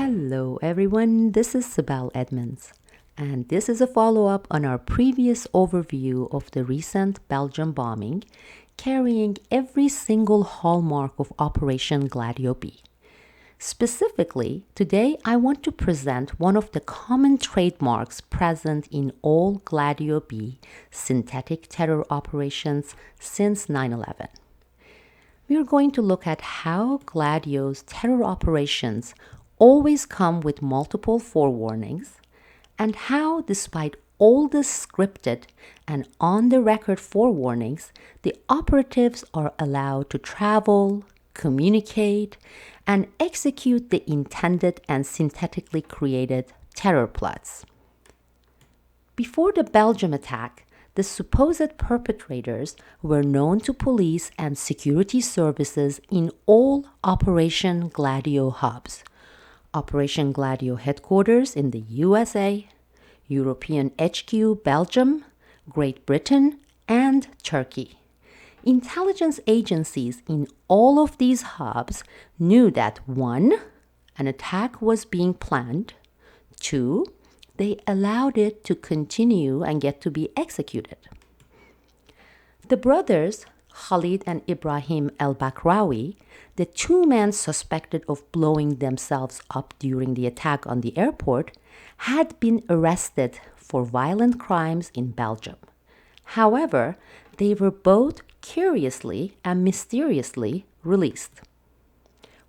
Hello everyone, this is Sibel Edmonds, and this is a follow-up on our previous overview of the recent Belgium bombing, carrying every single hallmark of Operation Gladio B. Specifically, today I want to present one of the common trademarks present in all Gladio B synthetic terror operations since 9/11. We are going to look at how Gladio's terror operations always come with multiple forewarnings, and how, despite all the scripted and on-the-record forewarnings, the operatives are allowed to travel, communicate, and execute the intended and synthetically created terror plots. Before the Belgium attack, the supposed perpetrators were known to police and security services in all Operation Gladio hubs. Operation Gladio headquarters in the USA, European HQ Belgium, Great Britain, and Turkey. Intelligence agencies in all of these hubs knew that 1. An attack was being planned, 2. They allowed it to continue and get to be executed. The brothers, Khalid and Ibrahim el-Bakrawi, the two men suspected of blowing themselves up during the attack on the airport, had been arrested for violent crimes in Belgium. However, they were both curiously and mysteriously released.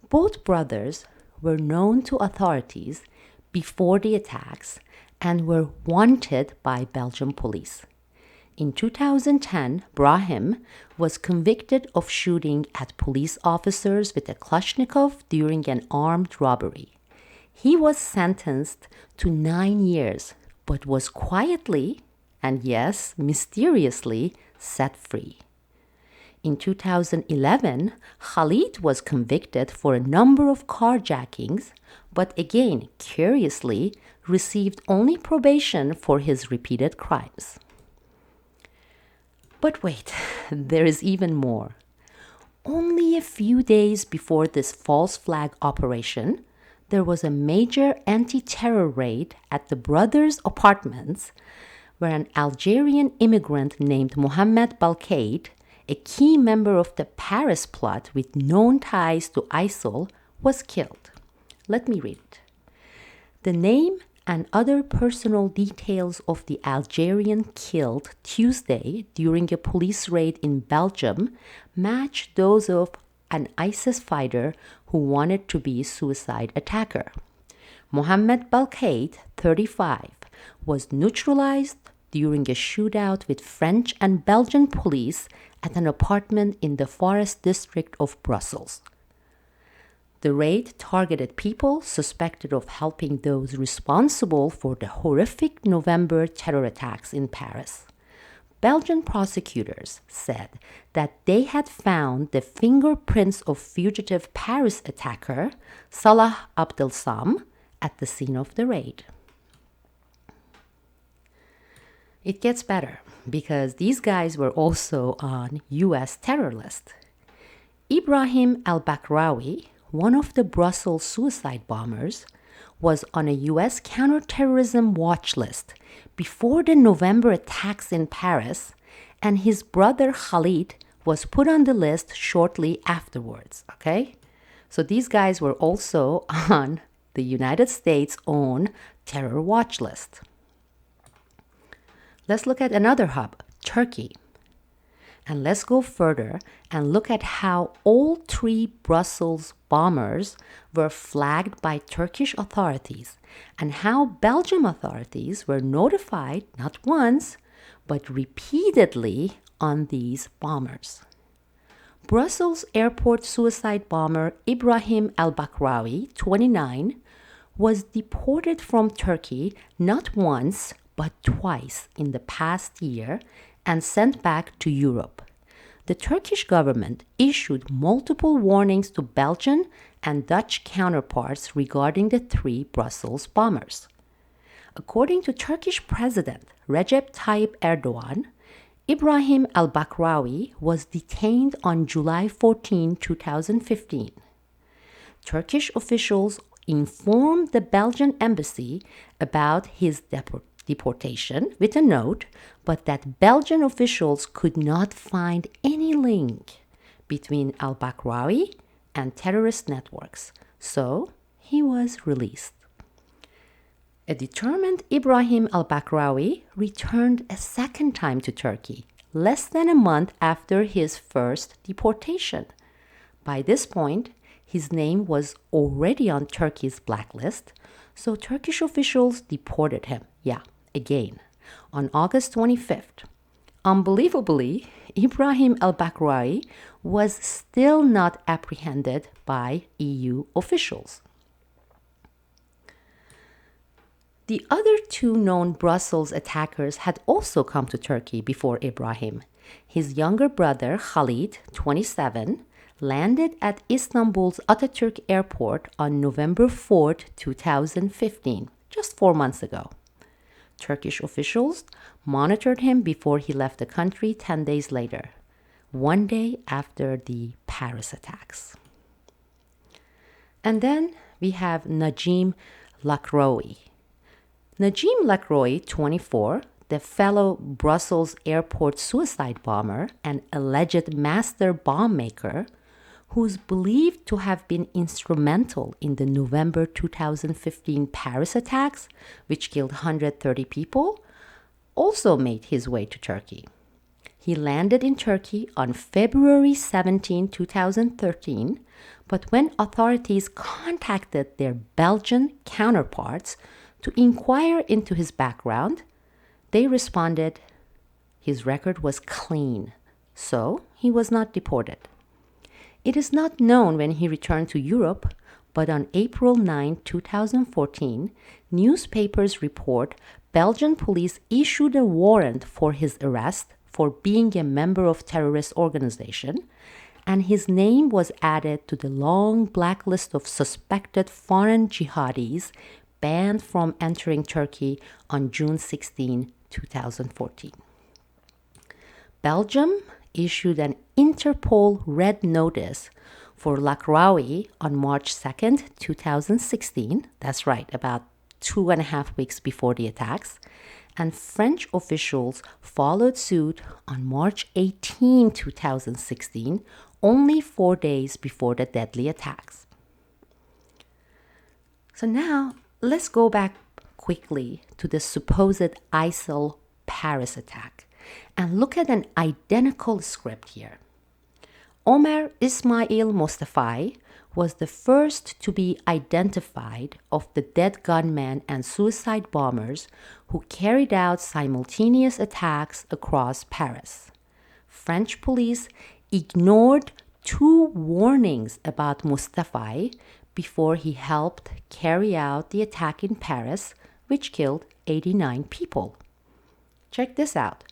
Both brothers were known to authorities before the attacks and were wanted by Belgian police. In 2010, Brahim was convicted of shooting at police officers with a Kalashnikov during an armed robbery. He was sentenced to 9 years, but was quietly, and yes, mysteriously, set free. In 2011, Khalid was convicted for a number of carjackings, but again, curiously, received only probation for his repeated crimes. But wait, there is even more. Only a few days before this false flag operation, there was a major anti-terror raid at the brothers' apartments where an Algerian immigrant named Mohammed Balkaid, a key member of the Paris plot with known ties to ISIL, was killed. Let me read it. The name and other personal details of the Algerian killed Tuesday during a police raid in Belgium match those of an ISIS fighter who wanted to be a suicide attacker. Mohammed Balkaid, 35, was neutralized during a shootout with French and Belgian police at an apartment in the Forest district of Brussels. The raid targeted people suspected of helping those responsible for the horrific November terror attacks in Paris. Belgian prosecutors said that they had found the fingerprints of fugitive Paris attacker Salah Abdelsam at the scene of the raid. It gets better because these guys were also on US terror list. Ibrahim el-Bakrawi, one of the Brussels suicide bombers, was on a US counterterrorism watch list before the November attacks in Paris, and his brother Khalid was put on the list shortly afterwards, okay? So these guys were also on the United States' own terror watch list. Let's look at another hub, Turkey. And let's go further and look at how all 3 Brussels bombers were flagged by Turkish authorities and how Belgian authorities were notified not once, but repeatedly on these bombers. Brussels airport suicide bomber Ibrahim el-Bakrawi, 29, was deported from Turkey not once, but twice in the past year and sent back to Europe. The Turkish government issued multiple warnings to Belgian and Dutch counterparts regarding the 3 Brussels bombers. According to Turkish President Recep Tayyip Erdogan, Ibrahim el-Bakrawi was detained on July 14, 2015. Turkish officials informed the Belgian embassy about his deportation with a note, but that Belgian officials could not find any link between al-Bakrawi and terrorist networks, so he was released. A determined Ibrahim al-Bakrawi returned a second time to Turkey, less than a month after his first deportation. By this point, his name was already on Turkey's blacklist, so Turkish officials deported him, again, on August 25th. Unbelievably, Ibrahim al-Bakrawi was still not apprehended by EU officials. The other two known Brussels attackers had also come to Turkey before Ibrahim. His younger brother, Khalid, 27, landed at Istanbul's Atatürk Airport on November 4, 2015, just 4 months ago. Turkish officials monitored him before he left the country 10 days later, one day after the Paris attacks. And then we have Najim Lakroui. Najim Lakroui, 24, the fellow Brussels airport suicide bomber and alleged master bomb maker, who's believed to have been instrumental in the November 2015 Paris attacks, which killed 130 people, also made his way to Turkey. He landed in Turkey on February 17, 2013, but when authorities contacted their Belgian counterparts to inquire into his background, they responded his record was clean, so he was not deported. It is not known when he returned to Europe, but on April 9, 2014, newspapers report Belgian police issued a warrant for his arrest for being a member of terrorist organization, and his name was added to the long blacklist of suspected foreign jihadis banned from entering Turkey on June 16, 2014. Belgium issued an Interpol red notice for Lakroui on March 2nd, 2016. That's right, about 2.5 weeks before the attacks. And French officials followed suit on March 18, 2016, only 4 days before the deadly attacks. So now, let's go back quickly to the supposed ISIL Paris attack and look at an identical script here. Omar Ismail Mostafai was the first to be identified of the dead gunmen and suicide bombers who carried out simultaneous attacks across Paris. French police ignored 2 warnings about Mostafai before he helped carry out the attack in Paris, which killed 89 people. Check this out.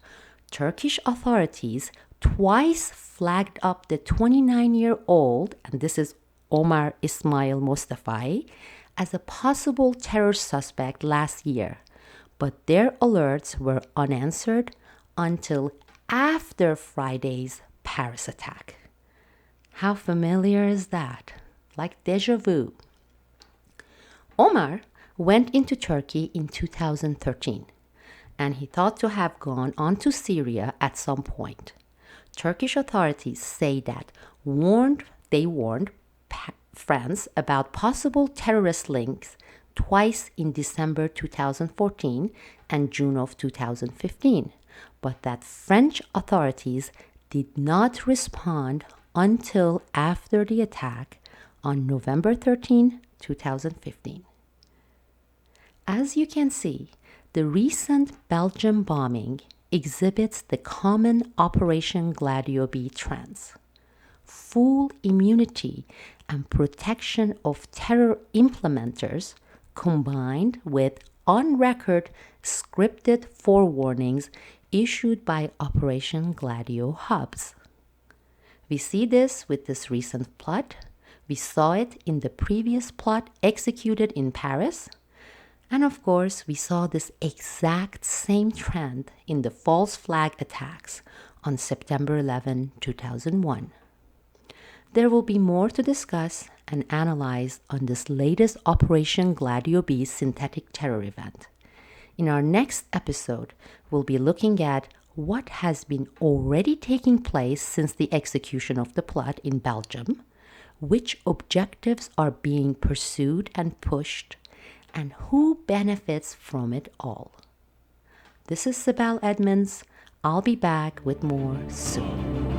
Turkish authorities twice flagged up the 29-year-old, and this is Omar Ismail Mostafai, as a possible terror suspect last year, but their alerts were unanswered until after Friday's Paris attack. How familiar is that? Like déjà vu. Omar went into Turkey in 2013, and he thought to have gone on to Syria at some point. Turkish authorities say that they warned France about possible terrorist links twice in December 2014 and June of 2015, but that French authorities did not respond until after the attack on November 13, 2015. As you can see, the recent Belgium bombing exhibits the common Operation Gladio B trends. Full immunity and protection of terror implementers combined with on-record scripted forewarnings issued by Operation Gladio hubs. We see this with this recent plot. We saw it in the previous plot executed in Paris. And of course, we saw this exact same trend in the false flag attacks on September 11, 2001. There will be more to discuss and analyzed on this latest Operation Gladio B synthetic terror event. In our next episode, we'll be looking at what has been already taking place since the execution of the plot in Belgium, which objectives are being pursued and pushed, and who benefits from it all. This is Sibel Edmonds. I'll be back with more soon.